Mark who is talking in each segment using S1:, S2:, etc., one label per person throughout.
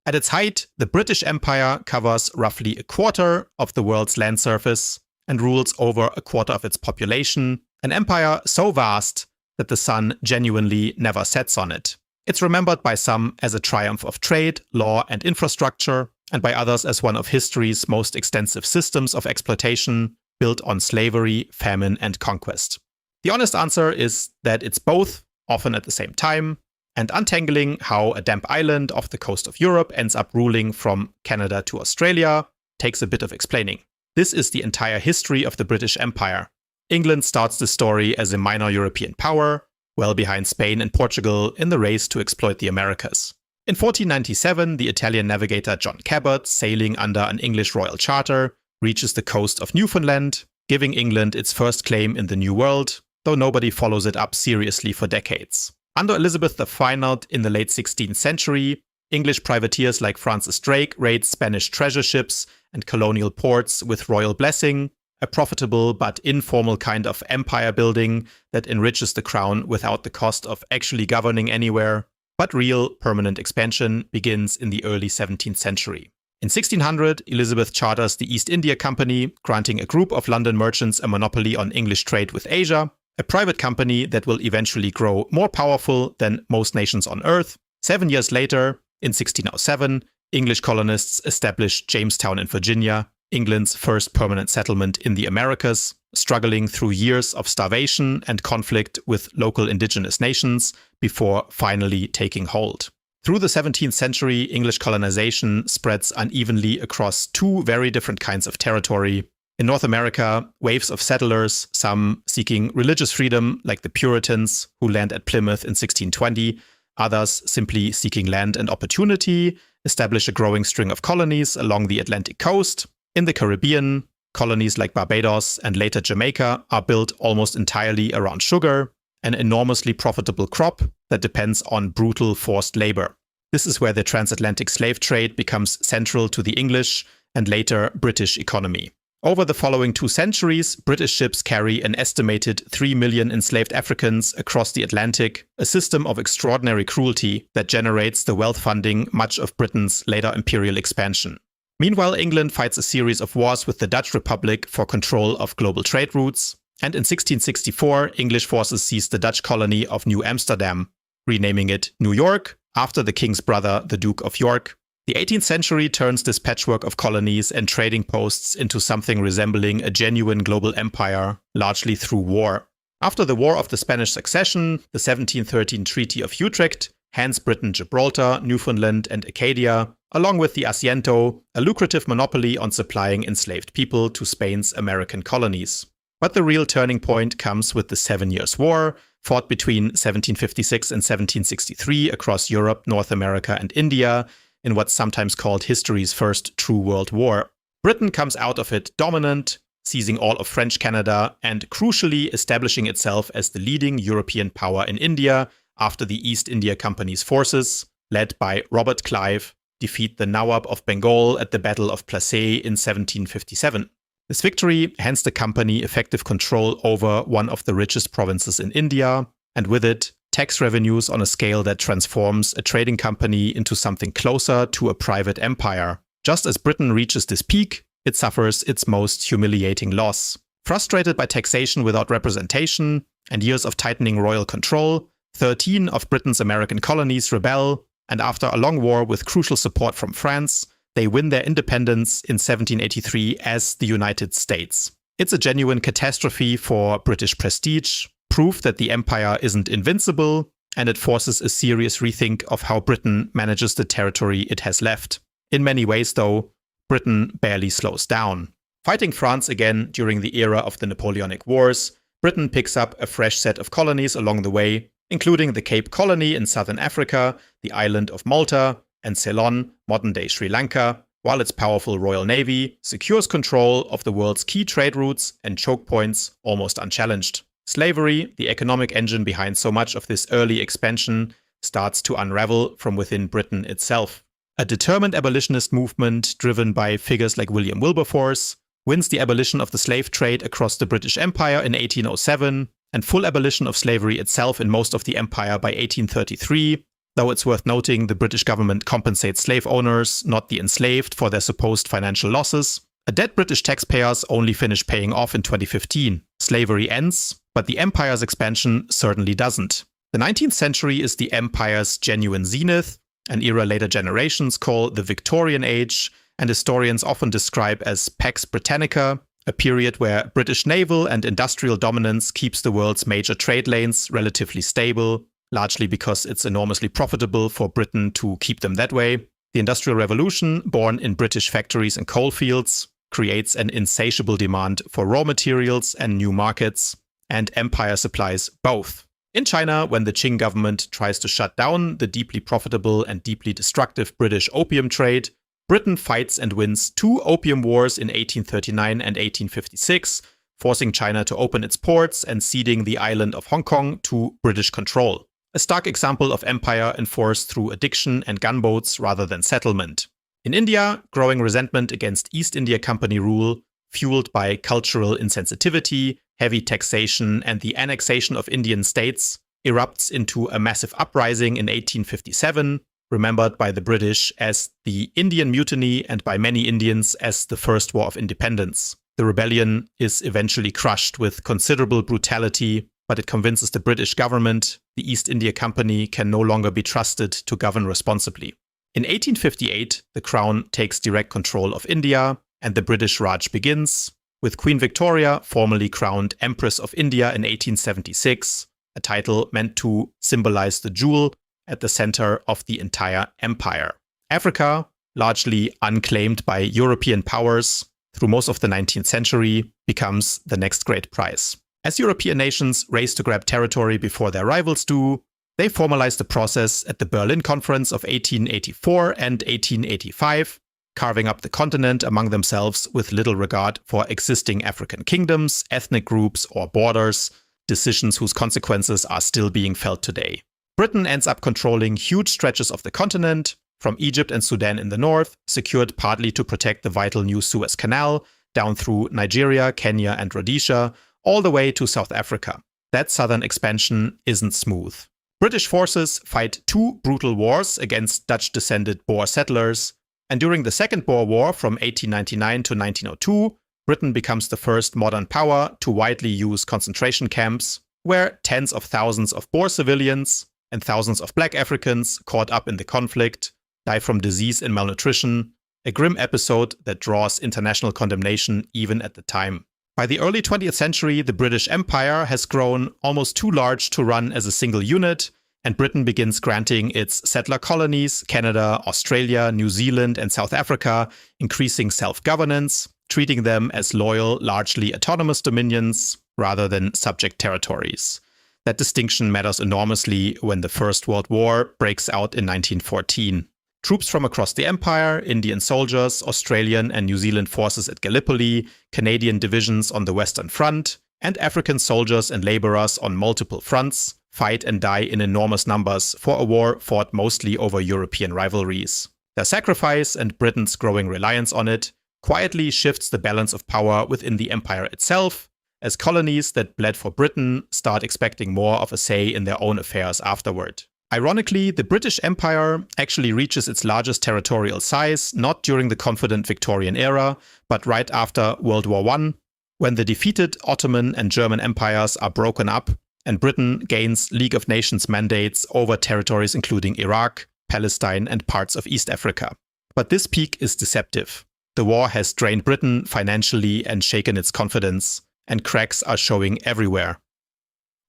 S1: At its height, the British Empire covers roughly a quarter of the world's land surface and rules over a quarter of its population, an empire so vast that the sun genuinely never sets on it. It's remembered by some as a triumph of trade, law, and infrastructure, and by others as one of history's most extensive systems of exploitation, built on slavery, famine, and conquest. The honest answer is that it's both, often at the same time, and untangling how a damp island off the coast of Europe ends up ruling from Canada to Australia takes a bit of explaining. This is the entire history of the British Empire. England starts the story as a minor European power, well behind Spain and Portugal in the race to exploit the Americas. In 1497, the Italian navigator John Cabot, sailing under an English royal charter, reaches the coast of Newfoundland, giving England its first claim in the New World, though nobody follows it up seriously for decades. Under Elizabeth the Final in the late 16th century, English privateers like Francis Drake raid Spanish treasure ships and colonial ports with royal blessing, a profitable but informal kind of empire building that enriches the crown without the cost of actually governing anywhere. But real, permanent expansion begins in the early 17th century. In 1600, Elizabeth charters the East India Company, granting a group of London merchants a monopoly on English trade with Asia, a private company that will eventually grow more powerful than most nations on Earth. 7 years later, in 1607, English colonists established Jamestown in Virginia, England's first permanent settlement in the Americas, struggling through years of starvation and conflict with local indigenous nations before finally taking hold. Through the 17th century, English colonization spreads unevenly across two very different kinds of territory. In North America, waves of settlers, some seeking religious freedom like the Puritans who land at Plymouth in 1620, others simply seeking land and opportunity, establish a growing string of colonies along the Atlantic coast. In the Caribbean, colonies like Barbados and later Jamaica are built almost entirely around sugar, an enormously profitable crop that depends on brutal forced labor. This is where the transatlantic slave trade becomes central to the English and later British economy. Over the following 2 centuries, British ships carry an estimated 3 million enslaved Africans across the Atlantic, a system of extraordinary cruelty that generates the wealth funding much of Britain's later imperial expansion. Meanwhile, England fights a series of wars with the Dutch Republic for control of global trade routes, and in 1664, English forces seize the Dutch colony of New Amsterdam, renaming it New York after the king's brother, the Duke of York. The 18th century turns this patchwork of colonies and trading posts into something resembling a genuine global empire, largely through war. After the War of the Spanish Succession, the 1713 Treaty of Utrecht hands Britain Gibraltar, Newfoundland, and Acadia, along with the Asiento, a lucrative monopoly on supplying enslaved people to Spain's American colonies. But the real turning point comes with the 7 Years' War, fought between 1756 and 1763 across Europe, North America, and India, in what's sometimes called history's first true world war. Britain comes out of it dominant, seizing all of French Canada and crucially establishing itself as the leading European power in India after the East India Company's forces, led by Robert Clive, defeat the Nawab of Bengal at the Battle of Plassey in 1757. This victory hands the company effective control over one of the richest provinces in India, and with it, tax revenues on a scale that transforms a trading company into something closer to a private empire. Just as Britain reaches this peak, it suffers its most humiliating loss. Frustrated by taxation without representation and years of tightening royal control, 13 of Britain's American colonies rebel, and after a long war with crucial support from France, they win their independence in 1783 as the United States. It's a genuine catastrophe for British prestige, proof that the empire isn't invincible, and it forces a serious rethink of how Britain manages the territory it has left. In many ways, though, Britain barely slows down. Fighting France again during the era of the Napoleonic Wars, Britain picks up a fresh set of colonies along the way, including the Cape Colony in southern Africa, the island of Malta, and Ceylon, modern-day Sri Lanka, while its powerful Royal Navy secures control of the world's key trade routes and choke points almost unchallenged. Slavery, the economic engine behind so much of this early expansion, starts to unravel from within Britain itself. A determined abolitionist movement, driven by figures like William Wilberforce, wins the abolition of the slave trade across the British Empire in 1807, and full abolition of slavery itself in most of the empire by 1833, though it's worth noting the British government compensates slave owners, not the enslaved, for their supposed financial losses. A dead British taxpayers only finish paying off in 2015. Slavery ends, but the empire's expansion certainly doesn't. The 19th century is the empire's genuine zenith, an era later generations call the Victorian Age, and historians often describe as Pax Britannica, a period where British naval and industrial dominance keeps the world's major trade lanes relatively stable, largely because it's enormously profitable for Britain to keep them that way. The Industrial Revolution, born in British factories and coalfields, creates an insatiable demand for raw materials and new markets, and empire supplies both. In China, when the Qing government tries to shut down the deeply profitable and deeply destructive British opium trade, Britain fights and wins 2 opium wars in 1839 and 1856, forcing China to open its ports and ceding the island of Hong Kong to British control. A stark example of empire enforced through addiction and gunboats rather than settlement. In India, growing resentment against East India Company rule, fueled by cultural insensitivity, heavy taxation, and the annexation of Indian states, erupts into a massive uprising in 1857, remembered by the British as the Indian Mutiny and by many Indians as the First War of Independence. The rebellion is eventually crushed with considerable brutality, but it convinces the British government the East India Company can no longer be trusted to govern responsibly. In 1858, the Crown takes direct control of India, and the British Raj begins, with Queen Victoria formally crowned Empress of India in 1876, a title meant to symbolize the jewel at the center of the entire empire. Africa, largely unclaimed by European powers through most of the 19th century, becomes the next great prize. As European nations race to grab territory before their rivals do, they formalized the process at the Berlin Conference of 1884 and 1885, carving up the continent among themselves with little regard for existing African kingdoms, ethnic groups, or borders, decisions whose consequences are still being felt today. Britain ends up controlling huge stretches of the continent, from Egypt and Sudan in the north, secured partly to protect the vital new Suez Canal, down through Nigeria, Kenya, and Rhodesia, all the way to South Africa. That southern expansion isn't smooth. British forces fight 2 brutal wars against Dutch-descended Boer settlers, and during the Second Boer War from 1899 to 1902, Britain becomes the first modern power to widely use concentration camps, where tens of thousands of Boer civilians and thousands of black Africans caught up in the conflict die from disease and malnutrition, a grim episode that draws international condemnation even at the time. By the early 20th century, the British Empire has grown almost too large to run as a single unit, and Britain begins granting its settler colonies, Canada, Australia, New Zealand, and South Africa, increasing self-governance, treating them as loyal, largely autonomous dominions rather than subject territories. That distinction matters enormously when the First World War breaks out in 1914. Troops from across the empire, Indian soldiers, Australian and New Zealand forces at Gallipoli, Canadian divisions on the Western Front, and African soldiers and laborers on multiple fronts fight and die in enormous numbers for a war fought mostly over European rivalries. Their sacrifice and Britain's growing reliance on it quietly shifts the balance of power within the empire itself, as colonies that bled for Britain start expecting more of a say in their own affairs afterward. Ironically, the British Empire actually reaches its largest territorial size not during the confident Victorian era, but right after World War I, when the defeated Ottoman and German empires are broken up and Britain gains League of Nations mandates over territories including Iraq, Palestine, and parts of East Africa. But this peak is deceptive. The war has drained Britain financially and shaken its confidence, and cracks are showing everywhere.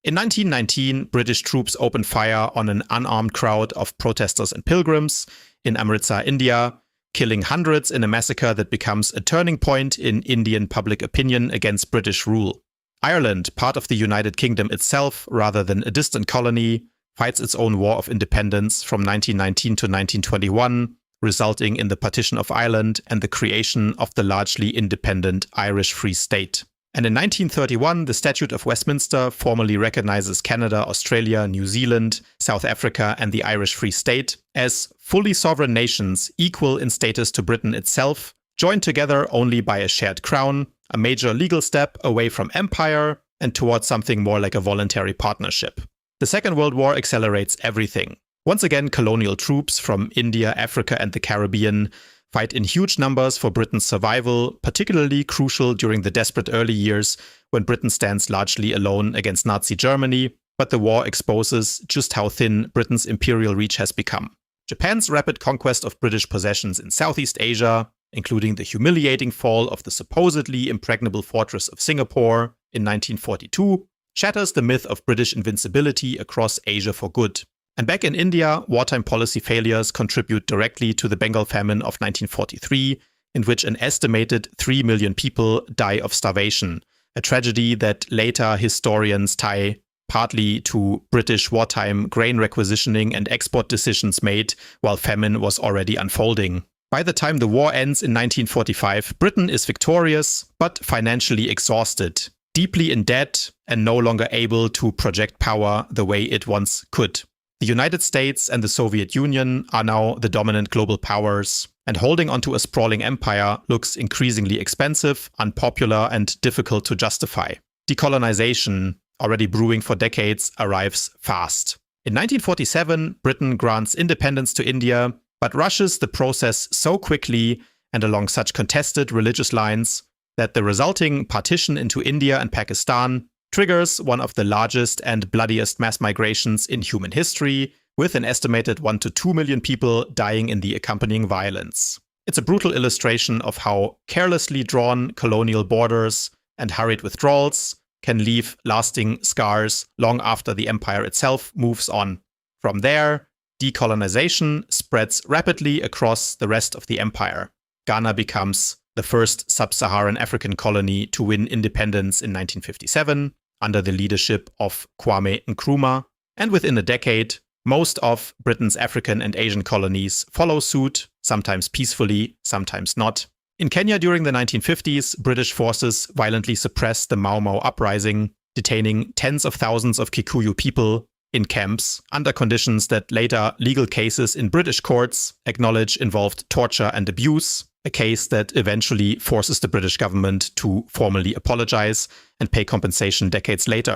S1: In 1919, British troops opened fire on an unarmed crowd of protesters and pilgrims in Amritsar, India, killing hundreds in a massacre that becomes a turning point in Indian public opinion against British rule. Ireland, part of the United Kingdom itself rather than a distant colony, fights its own war of independence from 1919 to 1921, resulting in the partition of Ireland and the creation of the largely independent Irish Free State. And in 1931, the Statute of Westminster formally recognizes Canada, Australia, New Zealand, South Africa, and the Irish Free State as fully sovereign nations equal in status to Britain itself, joined together only by a shared crown, a major legal step away from empire and towards something more like a voluntary partnership. The Second World War accelerates everything. Once again, colonial troops from India, Africa, and the Caribbean fight in huge numbers for Britain's survival, particularly crucial during the desperate early years when Britain stands largely alone against Nazi Germany, but the war exposes just how thin Britain's imperial reach has become. Japan's rapid conquest of British possessions in Southeast Asia, including the humiliating fall of the supposedly impregnable fortress of Singapore in 1942, shatters the myth of British invincibility across Asia for good. And back in India, wartime policy failures contribute directly to the Bengal famine of 1943, in which an estimated 3 million people die of starvation, a tragedy that later historians tie partly to British wartime grain requisitioning and export decisions made while famine was already unfolding. By the time the war ends in 1945, Britain is victorious, but financially exhausted, deeply in debt, and no longer able to project power the way it once could. The United States and the Soviet Union are now the dominant global powers, and holding onto a sprawling empire looks increasingly expensive, unpopular, and difficult to justify. Decolonization, already brewing for decades, arrives fast. In 1947, Britain grants independence to India, but rushes the process so quickly and along such contested religious lines that the resulting partition into India and Pakistan triggers one of the largest and bloodiest mass migrations in human history, with an estimated 1 to 2 million people dying in the accompanying violence. It's a brutal illustration of how carelessly drawn colonial borders and hurried withdrawals can leave lasting scars long after the empire itself moves on. From there, decolonization spreads rapidly across the rest of the empire. Ghana becomes the first sub-Saharan African colony to win independence in 1957 under the leadership of Kwame Nkrumah, and within a decade, most of Britain's African and Asian colonies follow suit, sometimes peacefully, sometimes not. In Kenya during the 1950s, British forces violently suppressed the Mau Mau uprising, detaining tens of thousands of Kikuyu people in camps under conditions that later legal cases in British courts acknowledge involved torture and abuse, a case that eventually forces the British government to formally apologize and pay compensation decades later.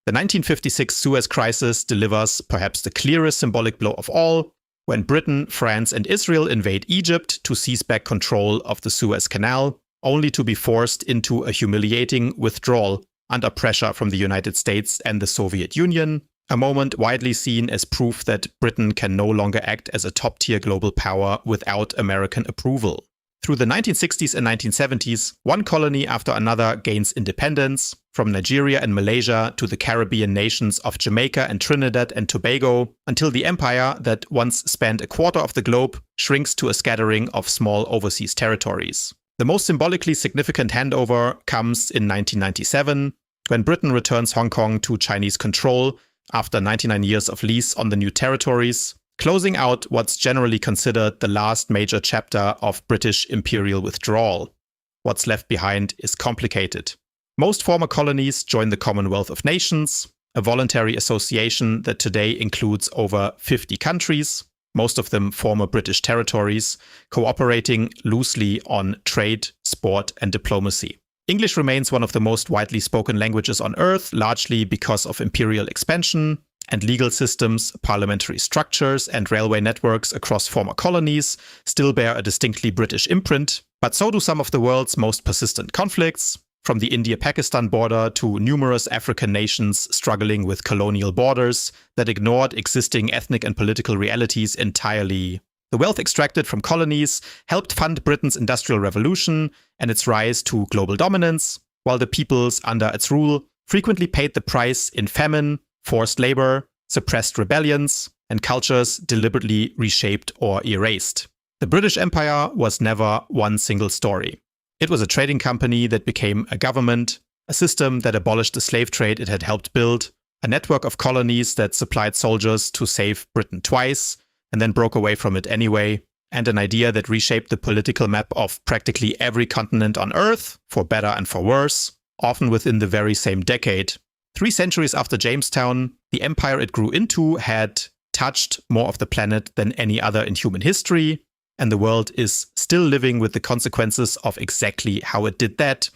S1: The 1956 Suez Crisis delivers perhaps the clearest symbolic blow of all, when Britain, France, and Israel invade Egypt to seize back control of the Suez Canal, only to be forced into a humiliating withdrawal under pressure from the United States and the Soviet Union, a moment widely seen as proof that Britain can no longer act as a top-tier global power without American approval. Through the 1960s and 1970s, one colony after another gains independence, from Nigeria and Malaysia to the Caribbean nations of Jamaica and Trinidad and Tobago, until the empire that once spanned a quarter of the globe shrinks to a scattering of small overseas territories. The most symbolically significant handover comes in 1997, when Britain returns Hong Kong to Chinese control after 99 years of lease on the new territories, closing out what's generally considered the last major chapter of British imperial withdrawal. What's left behind is complicated. Most former colonies join the Commonwealth of Nations, a voluntary association that today includes over 50 countries, most of them former British territories, cooperating loosely on trade, sport, and diplomacy. English remains one of the most widely spoken languages on Earth, largely because of imperial expansion, and legal systems, parliamentary structures, and railway networks across former colonies still bear a distinctly British imprint, but so do some of the world's most persistent conflicts, from the India-Pakistan border to numerous African nations struggling with colonial borders that ignored existing ethnic and political realities entirely. The wealth extracted from colonies helped fund Britain's Industrial Revolution and its rise to global dominance, while the peoples under its rule frequently paid the price in famine, forced labor, suppressed rebellions, and cultures deliberately reshaped or erased. The British Empire was never one single story. It was a trading company that became a government, a system that abolished the slave trade it had helped build, a network of colonies that supplied soldiers to save Britain twice, and then broke away from it anyway, and an idea that reshaped the political map of practically every continent on Earth, for better and for worse, often within the very same decade. 3 centuries after Jamestown, the empire it grew into had touched more of the planet than any other in human history, and the world is still living with the consequences of exactly how it did that,